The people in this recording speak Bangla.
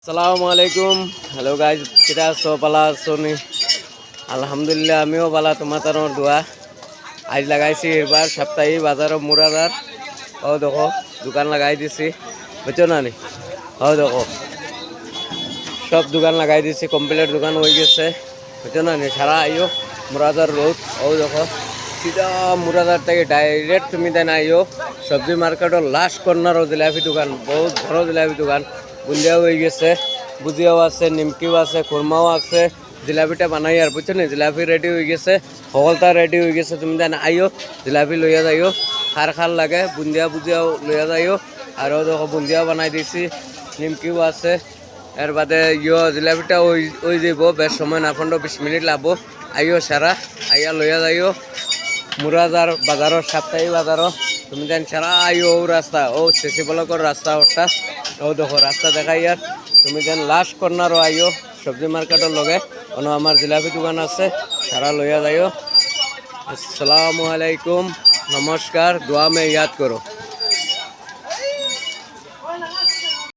আসসালামু আলাইকুম। হ্যালো গাইজ, কেটা আছো? পালা আছো নি? আলহামদুলিল্লাহ, আমিও পালা, তোমার তার দোয়া। আজ লাগাইছি এবার সপ্তাহে বাজার মুরাদার। ও দেখো দোকান লাগাই দিছি, বুঝছো না নি? ও দেখো সব দোকান লাগাই দিছি, কমপ্লিট দোকান হয়ে গেছে, বুঝছো না নি? সারা আইও মুরাদার রোড। ও দেখো সিধা মুরাদার থেকে ডাইরেক্ট তুমি দেন আইও সবজি মার্কেটের লাস্ট কর্নারও জিলাপি দোকান, বহুত বড় জিলাপি দোকান। বুন্দিয়াও হয়ে গেছে, বুজিয়াও আছে, নিমকিও আছে, খুরমাও আছে। জিলাপিটা বানাই আর, বুঝছো নি? জিলাপি রেডি হয়ে গেছে, সকলটা রেডি হয়ে গেছে। তুমি দেন আইও জিলাপি লইয়া যাইও, খার খার লাগে। বুন্দিয়া বুজিয়াও লইয়া যাইও, আরও দেখো বুন্দিয়াও বানাই দিছি, নিমকিও আছে। এর বাদে জিলাপিটা ওই যাব, বেশ সময় না, 15-20 মিনিট লাগবো। আইও সারা, আইয়া লইয়া যাইও মুরাদার বাজারও, সাপ্তাহিক বাজারও। তুমি দেন সারা আইও ও রাস্তা, ও সিসি ব্লকের রাস্তা ওটা। ও দেখো রাস্তা দেখাই আর, তুমি দেন লাস্ট কর্নারও আইও সবজি মার্কেটের লগে। আমার জিলাপি দোকান আছে, সারা লইয়া যাইও। আসসালামু আলাইকুম, নমস্কার, দোয়া মে ইয়াদ করো।